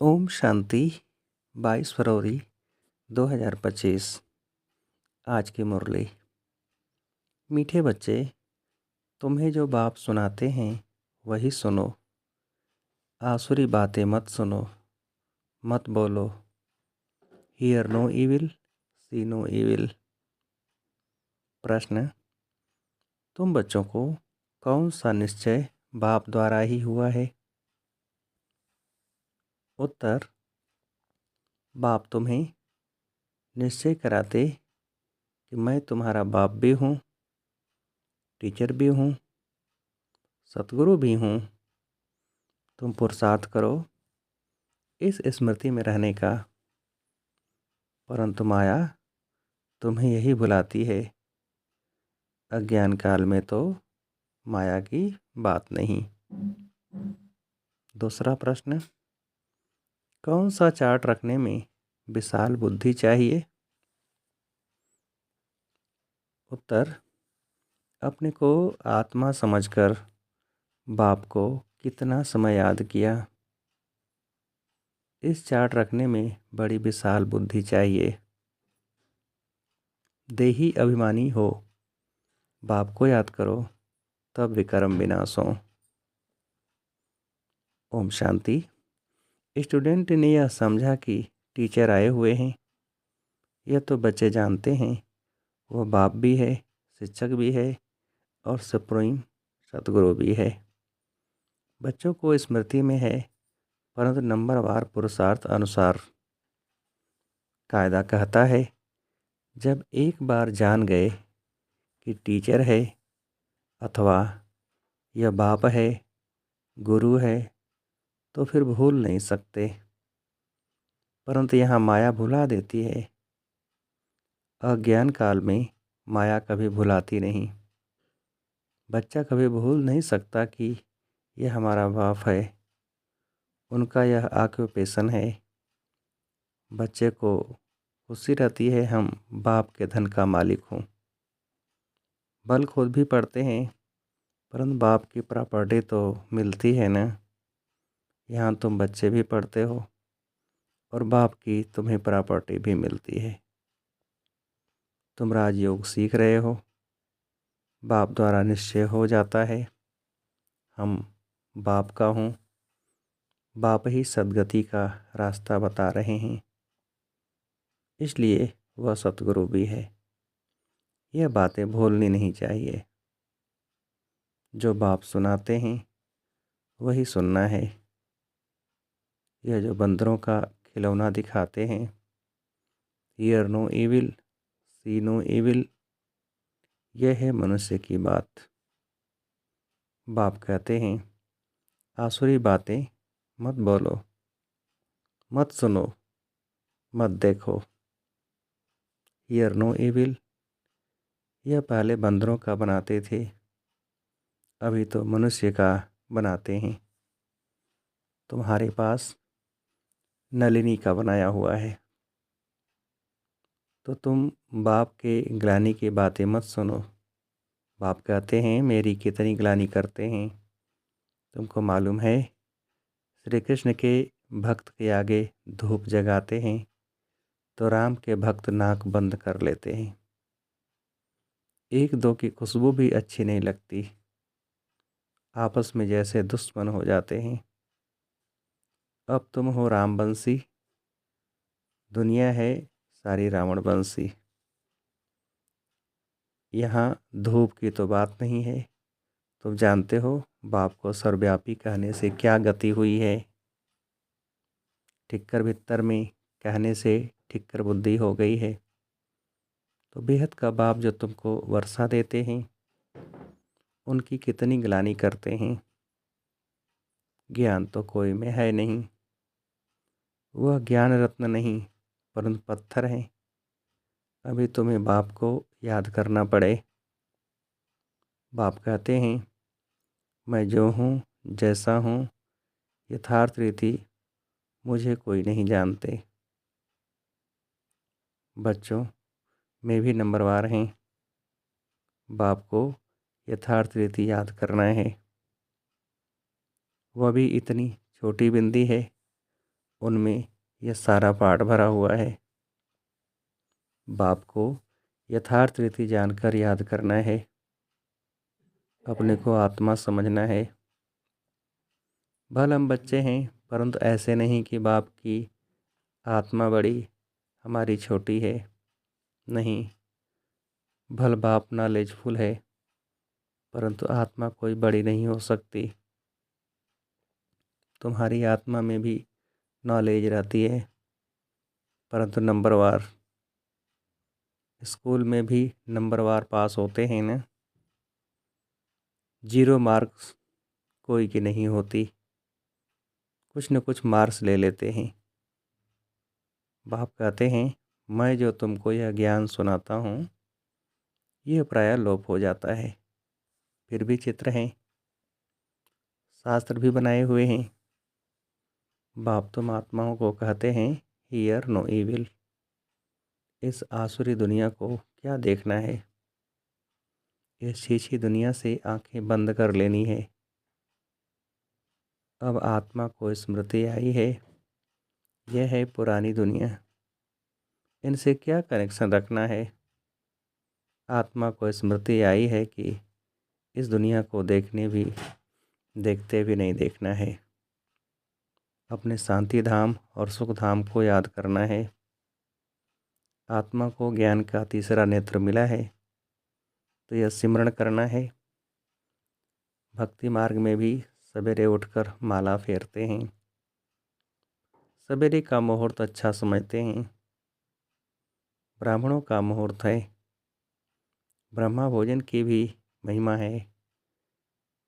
ओम शांति। 22 फरवरी 2025। आज की मुरली। मीठे बच्चे, तुम्हें जो बाप सुनाते हैं वही सुनो। आसुरी बातें मत सुनो, मत बोलो। Hear no evil, see no evil. प्रश्न: तुम बच्चों को कौन सा निश्चय बाप द्वारा ही हुआ है? उत्तर: बाप तुम्हें निश्चय कराते कि मैं तुम्हारा बाप भी हूँ, टीचर भी हूँ, सतगुरु भी हूँ। तुम पुरुषार्थ करो इस स्मृति में रहने का, परंतु माया तुम्हें यही भुलाती है। अज्ञान काल में तो माया की बात नहीं। दूसरा प्रश्न: कौन सा चार्ट रखने में विशाल बुद्धि चाहिए? उत्तर: अपने को आत्मा समझकर बाप को कितना समय याद किया, इस चार्ट रखने में बड़ी विशाल बुद्धि चाहिए। देही अभिमानी हो, बाप को याद करो, तब विकर्म विनाश हो। ओम शांति। स्टूडेंट ने यह समझा कि टीचर आए हुए हैं। यह तो बच्चे जानते हैं वह बाप भी है, शिक्षक भी है और सुप्रीम सतगुरु भी है। बच्चों को स्मृति में है, परंतु नंबरवार पुरुषार्थ अनुसार। कायदा कहता है, जब एक बार जान गए कि टीचर है अथवा यह बाप है, गुरु है, तो फिर भूल नहीं सकते। परंतु यहाँ माया भुला देती है। अज्ञान काल में माया कभी भुलाती नहीं। बच्चा कभी भूल नहीं सकता कि यह हमारा बाप है, उनका यह ऑक्यूपेशन है। बच्चे को खुशी रहती है हम बाप के धन का मालिक हूँ। बल खुद भी पढ़ते हैं, परंतु बाप की प्रॉपर्टी तो मिलती है ना। यहाँ तुम बच्चे भी पढ़ते हो और बाप की तुम्हें प्रॉपर्टी भी मिलती है। तुम राजयोग सीख रहे हो, बाप द्वारा निश्चय हो जाता है हम बाप का हूँ। बाप ही सद्गति का रास्ता बता रहे हैं, इसलिए वह सतगुरु भी है। यह बातें भूलनी नहीं चाहिए। जो बाप सुनाते हैं वही सुनना है। यह जो बंदरों का खिलौना दिखाते हैं, hear no evil, see no evil, यह है मनुष्य की बात। बाप कहते हैं, आसुरी बातें मत बोलो, मत सुनो, मत देखो। हियर नो इविल, यह पहले बंदरों का बनाते थे, अभी तो मनुष्य का बनाते हैं। तुम्हारे पास नलिनी का बनाया हुआ है, तो तुम बाप के ग्लानि की बातें मत सुनो। बाप कहते हैं, मेरी कितनी ग्लानि करते हैं। तुमको मालूम है, श्री कृष्ण के भक्त के आगे धूप जगाते हैं तो राम के भक्त नाक बंद कर लेते हैं। एक दो की खुशबू भी अच्छी नहीं लगती, आपस में जैसे दुश्मन हो जाते हैं। अब तुम हो रामवंशी, दुनिया है सारी रावणवंशी। यहाँ धूप की तो बात नहीं है। तुम जानते हो बाप को सर्वव्यापी कहने से क्या गति हुई है। ठिक्कर भित्तर में कहने से ठिक्कर बुद्धि हो गई है। तो बेहद का बाप जो तुमको वर्षा देते हैं, उनकी कितनी ग्लानि करते हैं। ज्ञान तो कोई में है नहीं। वह ज्ञान रत्न नहीं, परंतु पत्थर है। अभी तुम्हें बाप को याद करना पड़े। बाप कहते हैं, मैं जो हूँ, जैसा हूँ, यथार्थ रीति मुझे कोई नहीं जानते। बच्चों में भी नंबरवार हैं। बाप को यथार्थ रीति याद करना है। वह भी इतनी छोटी बिंदी है, उनमें यह सारा पाठ भरा हुआ है। बाप को यथार्थ रीति जानकर याद करना है, अपने को आत्मा समझना है। भले हम बच्चे हैं, परंतु ऐसे नहीं कि बाप की आत्मा बड़ी, हमारी छोटी है। नहीं, भल बाप नॉलेजफुल है, परंतु आत्मा कोई बड़ी नहीं हो सकती। तुम्हारी आत्मा में भी नॉलेज रहती है, परंतु नंबरवार। स्कूल में भी नंबरवार पास होते हैं ना। 0 मार्क्स कोई की नहीं होती, कुछ न कुछ मार्क्स ले लेते हैं। बाप कहते हैं, मैं जो तुमको यह ज्ञान सुनाता हूँ यह प्रायः लोप हो जाता है। फिर भी चित्र हैं, शास्त्र भी बनाए हुए हैं। बाप तुम आत्माओं को कहते हैं, हियर नो इविल। इस आसुरी दुनिया को क्या देखना है? इस छीछी दुनिया से आंखें बंद कर लेनी है। अब आत्मा को स्मृति आई है, यह है पुरानी दुनिया, इनसे क्या कनेक्शन रखना है? आत्मा को स्मृति आई है कि इस दुनिया को देखते भी नहीं देखना है। अपने शांति धाम और सुख धाम को याद करना है। आत्मा को ज्ञान का तीसरा नेत्र मिला है, तो यह सिमरण करना है। भक्ति मार्ग में भी सवेरे उठकर माला फेरते हैं। सवेरे का मुहूर्त अच्छा समझते हैं। ब्राह्मणों का मुहूर्त है। ब्रह्मा भोजन की भी महिमा है।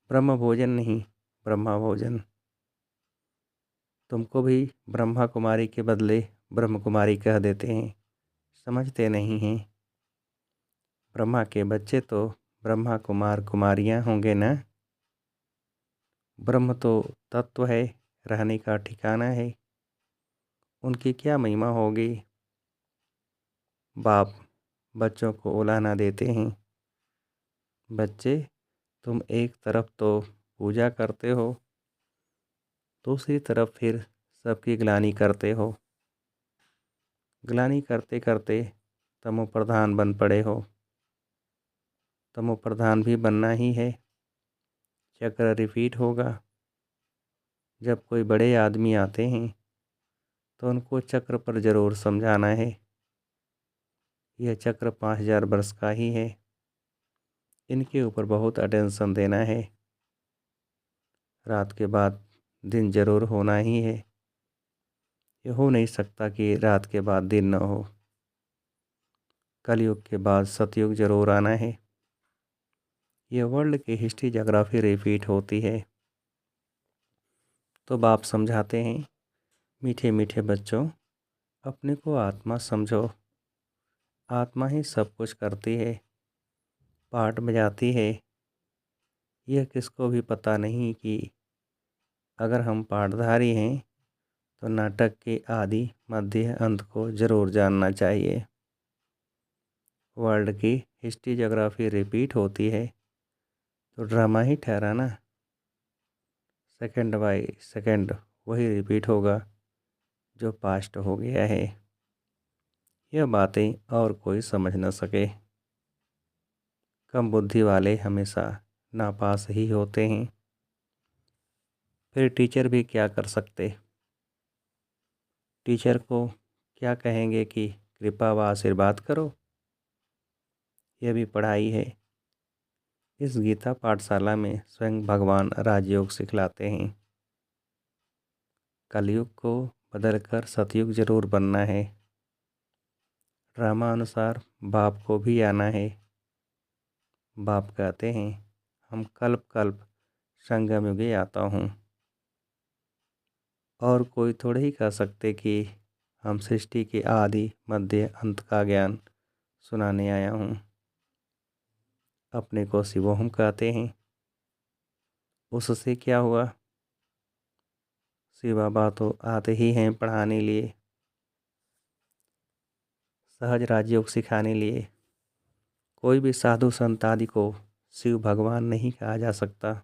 ब्रह्म भोजन नहीं, ब्रह्मा भोजन। तुमको भी ब्रह्मा कुमारी के बदले ब्रह्म कुमारी कह देते हैं, समझते नहीं हैं। ब्रह्मा के बच्चे तो ब्रह्मा कुमार कुमारियाँ होंगे ना। ब्रह्म तो तत्व है, रहने का ठिकाना है, उनकी क्या महिमा होगी। बाप बच्चों को उलाहना देते हैं, बच्चे तुम एक तरफ तो पूजा करते हो, दूसरी तरफ फिर सबकी ग्लानि करते हो। ग्लानि करते करते तमो प्रधान बन पड़े हो। तमो प्रधान भी बनना ही है, चक्र रिपीट होगा। जब कोई बड़े आदमी आते हैं तो उनको चक्र पर ज़रूर समझाना है। यह चक्र 5000 वर्ष का ही है, इनके ऊपर बहुत अटेंशन देना है। रात के बाद दिन ज़रूर होना ही है। यह हो नहीं सकता कि रात के बाद दिन न हो। कलयुग के बाद सतयुग जरूर आना है। यह वर्ल्ड की हिस्ट्री जोग्राफी रिपीट होती है। तो बाप समझाते हैं, मीठे मीठे बच्चों, अपने को आत्मा समझो। आत्मा ही सब कुछ करती है, पार्ट बजाती है। यह किसको भी पता नहीं कि अगर हम पाठधारी हैं तो नाटक के आदि मध्य अंत को ज़रूर जानना चाहिए। वर्ल्ड की हिस्ट्री जोग्राफी रिपीट होती है तो ड्रामा ही ठहरा ना। सेकंड बाय सेकंड वही रिपीट होगा जो पास्ट हो गया है। यह बातें और कोई समझ न सके। कम बुद्धि वाले हमेशा नापास ही होते हैं। फिर टीचर भी क्या कर सकते? टीचर को क्या कहेंगे कि कृपा व आशीर्वाद करो? यह भी पढ़ाई है। इस गीता पाठशाला में स्वयं भगवान राजयोग सिखलाते हैं। कलयुग को बदलकर सतयुग जरूर बनना है। ड्रामा अनुसार बाप को भी आना है। बाप कहते हैं, हम कल्प कल्प संगम युगे आता हूँ। और कोई थोड़े ही कह सकते कि हम सृष्टि के आदि मध्य अंत का ज्ञान सुनाने आया हूँ। अपने को शिवोहम कहते हैं। उससे क्या हुआ? शिव बाबा तो आते ही हैं पढ़ाने लिए, सहज राजयोग सिखाने लिए। कोई भी साधु संत आदि को शिव भगवान नहीं कहा जा सकता।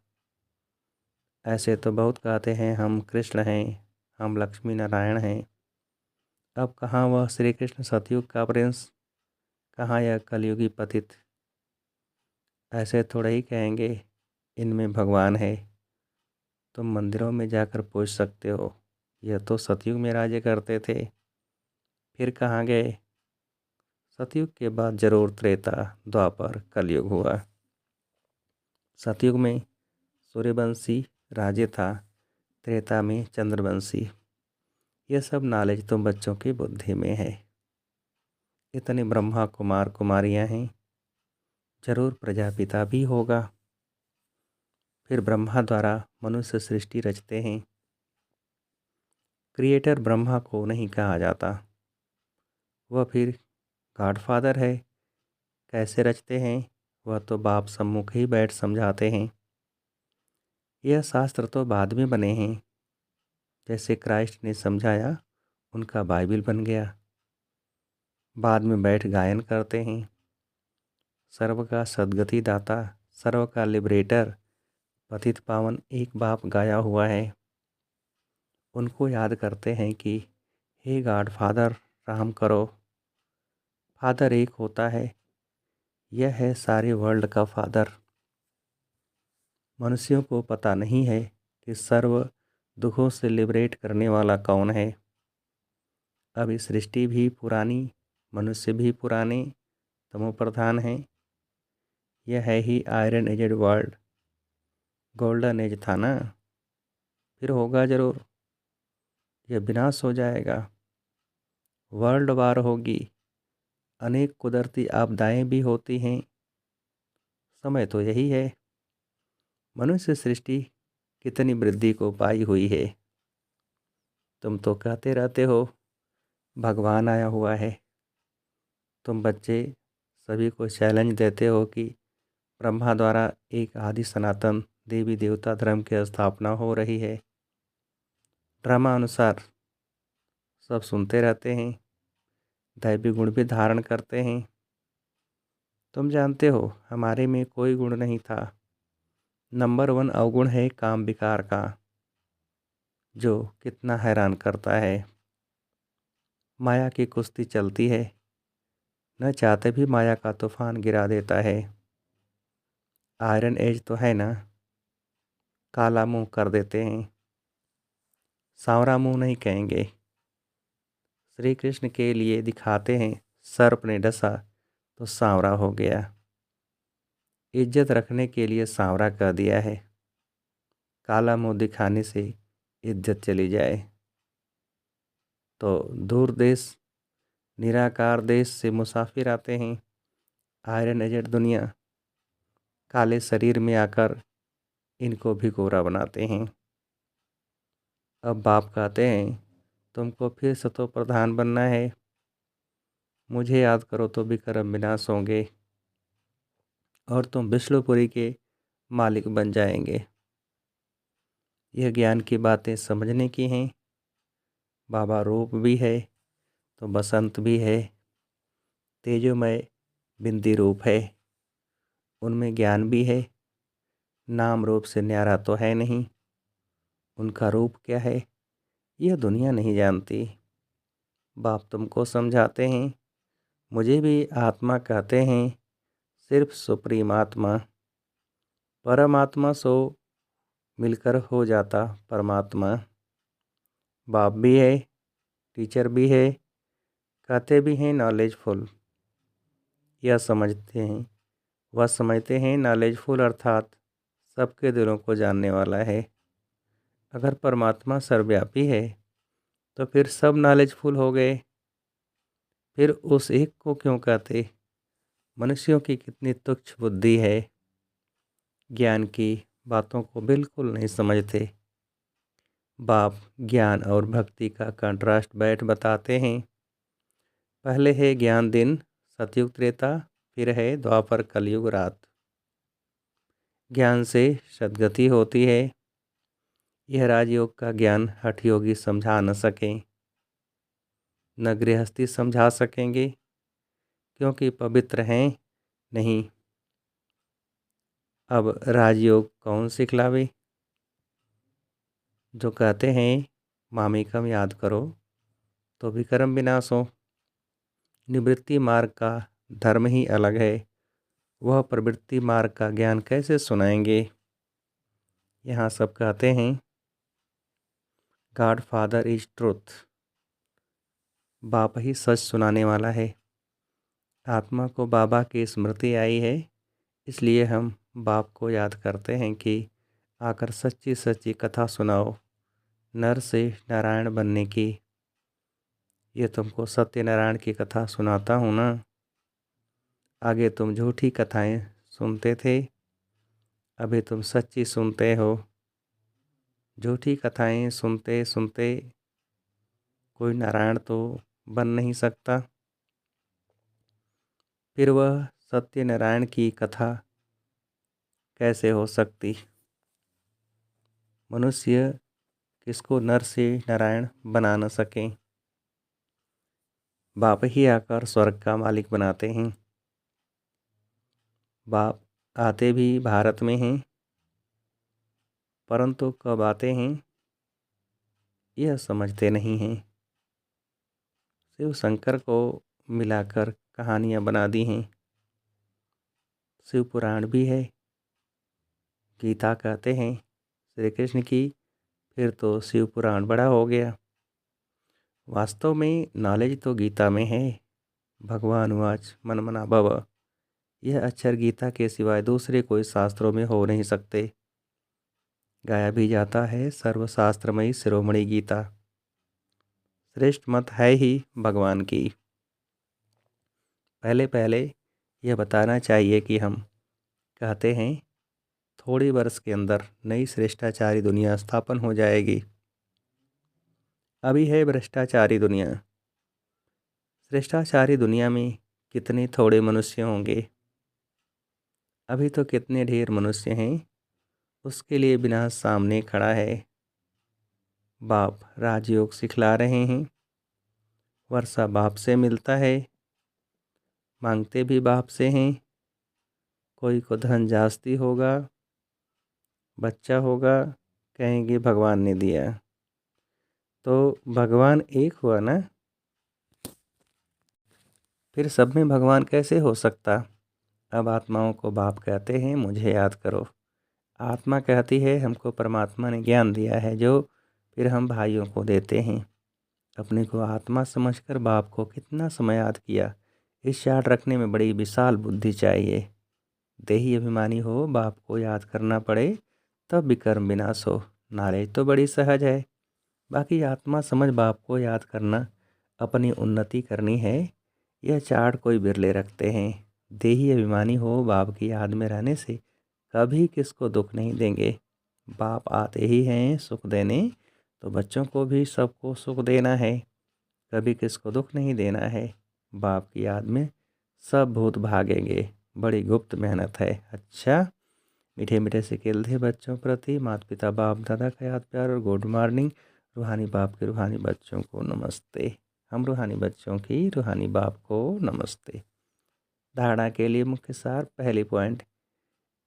ऐसे तो बहुत कहते हैं, हम कृष्ण हैं, हम लक्ष्मी नारायण हैं। अब कहाँ वह श्री कृष्ण सतयुग का प्रिंस, कहाँ यह कलयुगी पतित। ऐसे थोड़ा ही कहेंगे इनमें भगवान है। तुम मंदिरों में जाकर पूछ सकते हो, यह तो सतयुग में राज्य करते थे, फिर कहाँ गए। सतयुग के बाद जरूर त्रेता, द्वापर, कलयुग हुआ। सतयुग में सूर्यवंशी राज्य था, त्रेता में चंद्रवंशी। यह सब नॉलेज तो बच्चों की बुद्धि में है। इतने ब्रह्मा कुमार कुमारियां हैं, जरूर प्रजापिता भी होगा। फिर ब्रह्मा द्वारा मनुष्य सृष्टि रचते हैं। क्रिएटर ब्रह्मा को नहीं कहा जाता, वह फिर गॉडफादर है। कैसे रचते हैं वह तो बाप सम्मुख ही बैठ समझाते हैं। यह शास्त्र तो बाद में बने हैं। जैसे क्राइस्ट ने समझाया, उनका बाइबिल बन गया। बाद में बैठ गायन करते हैं। सर्व का सद्गति दाता, सर्व का लिबरेटर, पतित पावन एक बाप गाया हुआ है। उनको याद करते हैं कि हे गॉड फादर, राम करो। फादर एक होता है, यह है सारे वर्ल्ड का फादर। मनुष्यों को पता नहीं है कि सर्व दुखों से लिबरेट करने वाला कौन है। अब इस सृष्टि भी पुरानी, मनुष्य भी पुराने, तमो प्रधान हैं। यह है ही iron aged world. Golden age था ना, फिर होगा ज़रूर। यह विनाश हो जाएगा, वर्ल्ड वार होगी, अनेक कुदरती आपदाएं भी होती हैं। समय तो यही है। मनुष्य सृष्टि कितनी वृद्धि को पाई हुई है। तुम तो कहते रहते हो भगवान आया हुआ है। तुम बच्चे सभी को चैलेंज देते हो कि ब्रह्मा द्वारा एक आदि सनातन देवी देवता धर्म की स्थापना हो रही है। ड्रामा अनुसार सब सुनते रहते हैं, दैवी गुण भी धारण करते हैं। तुम जानते हो हमारे में कोई गुण नहीं था। नंबर 1 अवगुण है काम विकार का, जो कितना हैरान करता है। माया की कुश्ती चलती है, न चाहते भी माया का तूफान गिरा देता है। आयरन एज तो है ना, काला मुंह कर देते हैं। सांवरा मुंह नहीं कहेंगे। श्री कृष्ण के लिए दिखाते हैं, सर्प ने डसा तो सांवरा हो गया। इज्जत रखने के लिए सांवरा कर दिया है। काला मुंह दिखाने से इज्जत चली जाए तो दूर देश, निराकार देश से मुसाफिर आते हैं। आयरन एजेड दुनिया काले शरीर में आकर इनको भी गोरा बनाते हैं। अब बाप कहते हैं तुमको फिर सतो प्रधान बनना है। मुझे याद करो तो भी कर्म विनाश होंगे और तुम विष्णुपुरी के मालिक बन जाएंगे। यह ज्ञान की बातें समझने की हैं। बाबा रूप भी है तो बसंत भी है, तेजोमय बिंदी रूप है, उनमें ज्ञान भी है। नाम रूप से न्यारा तो है नहीं, उनका रूप क्या है यह दुनिया नहीं जानती। बाप तुमको समझाते हैं, मुझे भी आत्मा कहते हैं, सिर्फ सुप्रीम आत्मा। परमात्मा सो मिलकर हो जाता परमात्मा। बाप भी है, टीचर भी है, कहते भी हैं नॉलेजफुल। यह समझते हैं, वह समझते हैं नॉलेजफुल अर्थात सबके दिलों को जानने वाला है। अगर परमात्मा सर्वव्यापी है तो फिर सब नॉलेजफुल हो गए। फिर उस एक को क्यों कहते। मनुष्यों की कितनी तुच्छ बुद्धि है, ज्ञान की बातों को बिल्कुल नहीं समझते। बाप ज्ञान और भक्ति का कंट्रास्ट बैठ बताते हैं। पहले है ज्ञान दिन, सतयुग त्रेता, फिर है द्वापर कलयुग रात। ज्ञान से सद्गति होती है। यह राजयोग का ज्ञान हठ योगी समझा न सकें, न गृहस्थी समझा सकेंगे, क्योंकि पवित्र हैं नहीं। अब राजयोग कौन सिखलावे। जो कहते हैं मामिकम याद करो तो विकर्म विनाश हो। निवृत्ति मार्ग का धर्म ही अलग है, वह प्रवृत्ति मार्ग का ज्ञान कैसे सुनाएंगे। यहाँ सब कहते हैं गॉड फादर इज ट्रुथ, बाप ही सच सुनाने वाला है। आत्मा को बाबा की स्मृति आई है, इसलिए हम बाप को याद करते हैं कि आकर सच्ची सच्ची कथा सुनाओ नर से नारायण बनने की। ये तुमको सत्यनारायण की कथा सुनाता हूँ ना। आगे तुम झूठी कथाएं सुनते थे, अभी तुम सच्ची सुनते हो। झूठी कथाएं सुनते सुनते कोई नारायण तो बन नहीं सकता, फिर वह सत्यनारायण की कथा कैसे हो सकती। मनुष्य किसको नर से नारायण बना न सकें, बाप ही आकर स्वर्ग का मालिक बनाते हैं। बाप आते भी भारत में हैं, परंतु कब आते हैं यह समझते नहीं हैं। शिव शंकर को मिलाकर कहानियाँ बना दी हैं। शिव पुराण भी है, गीता कहते हैं श्री कृष्ण की, फिर तो शिव पुराण बड़ा हो गया। वास्तव में नॉलेज तो गीता में है। भगवान वाच मन मना भव, यह अक्षर गीता के सिवाय दूसरे कोई शास्त्रों में हो नहीं सकते। गाया भी जाता है सर्वशास्त्रमयी शिरोमणि गीता, श्रेष्ठ मत है ही भगवान की। पहले पहले यह बताना चाहिए कि हम कहते हैं थोड़े वर्ष के अंदर नई श्रेष्ठाचारी दुनिया स्थापन हो जाएगी। अभी है भ्रष्टाचारी दुनिया। श्रेष्ठाचारी दुनिया में कितने थोड़े मनुष्य होंगे। अभी तो कितने ढेर मनुष्य हैं, उसके लिए विनाश सामने खड़ा है। बाप राजयोग सिखला रहे हैं, वर्षा बाप से मिलता है, मांगते भी बाप से हैं। कोई को धन जास्ती होगा, बच्चा होगा, कहेंगे भगवान ने दिया। तो भगवान एक हुआ ना, फिर सब में भगवान कैसे हो सकता। अब आत्माओं को बाप कहते हैं मुझे याद करो। आत्मा कहती है हमको परमात्मा ने ज्ञान दिया है, जो फिर हम भाइयों को देते हैं। अपने को आत्मा समझकर बाप को कितना समय याद किया, इस याद रखने में बड़ी विशाल बुद्धि चाहिए। देही अभिमानी हो, बाप को याद करना पड़े तब विकर्म विनाश हो। नॉलेज तो बड़ी सहज है, बाकी आत्मा समझ बाप को याद करना, अपनी उन्नति करनी है, यह चार्ट कोई बिरले रखते हैं। देही अभिमानी हो, बाप की याद में रहने से कभी किसको दुख नहीं देंगे। बाप आते ही हैं सुख देने, तो बच्चों को भी सबको सुख देना है, कभी किसको दुख नहीं देना है। बाप की याद में सब भूत भागेंगे, बड़ी गुप्त मेहनत है। अच्छा, मीठे मीठे से खेल थे बच्चों प्रति माता पिता बाप दादा का याद प्यार और गुड मॉर्निंग। रूहानी बाप के रूहानी बच्चों को नमस्ते। हम रूहानी बच्चों की रूहानी बाप को नमस्ते। धारणा के लिए मुख्य सार, पहली पॉइंट,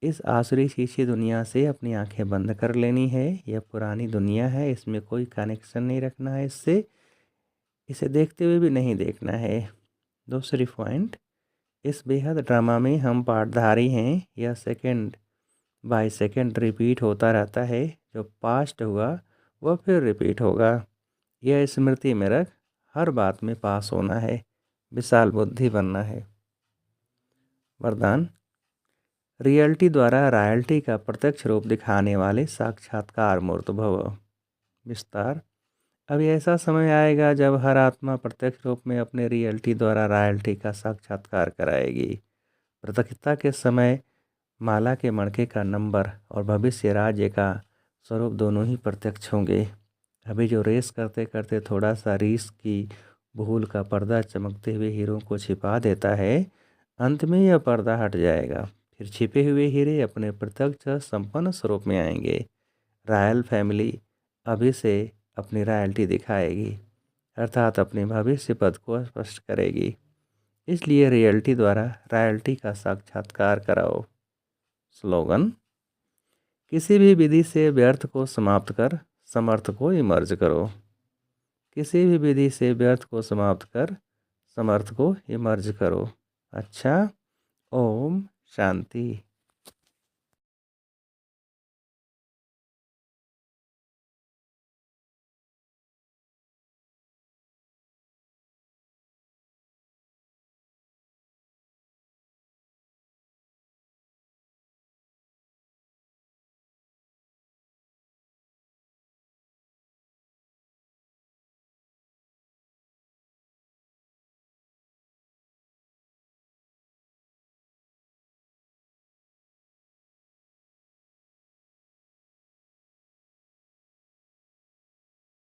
इस आसुरी शीशी दुनिया से अपनी आंखें बंद कर लेनी है। यह पुरानी दुनिया है, इसमें कोई कनेक्शन नहीं रखना है इससे, इसे देखते हुए भी नहीं देखना है। दूसरी पॉइंट, इस बेहद ड्रामा में हम पार्टधारी हैं। यह सेकंड बाय सेकंड रिपीट होता रहता है, जो पास्ट हुआ वह फिर रिपीट होगा। यह स्मृति में रख, हर बात में पास होना है, विशाल बुद्धि बनना है। वरदान, रियलिटी द्वारा रॉयल्टी का प्रत्यक्ष रूप दिखाने वाले साक्षात्कार मूर्त भव। विस्तार, अभी ऐसा समय आएगा जब हर आत्मा प्रत्यक्ष रूप में अपने रियलिटी द्वारा रॉयल्टी का साक्षात्कार कराएगी। प्रत्यक्षता के समय माला के मणके का नंबर और भविष्य राज्य का स्वरूप दोनों ही प्रत्यक्ष होंगे। अभी जो रेस करते करते थोड़ा सा रीस की भूल का पर्दा चमकते हुए हीरों को छिपा देता है, अंत में यह पर्दा हट जाएगा, फिर छिपे हुए हीरे अपने प्रत्यक्ष संपन्न स्वरूप में आएंगे। रॉयल फैमिली अभी से अपनी रॉयल्टी दिखाएगी, अर्थात अपने भविष्य पद को स्पष्ट करेगी। इसलिए रियलिटी द्वारा रॉयल्टी का साक्षात्कार कराओ। स्लोगन, किसी भी विधि से व्यर्थ को समाप्त कर समर्थ को इमर्ज करो। किसी भी विधि से व्यर्थ को समाप्त कर समर्थ को इमर्ज करो। अच्छा, ओम शांति।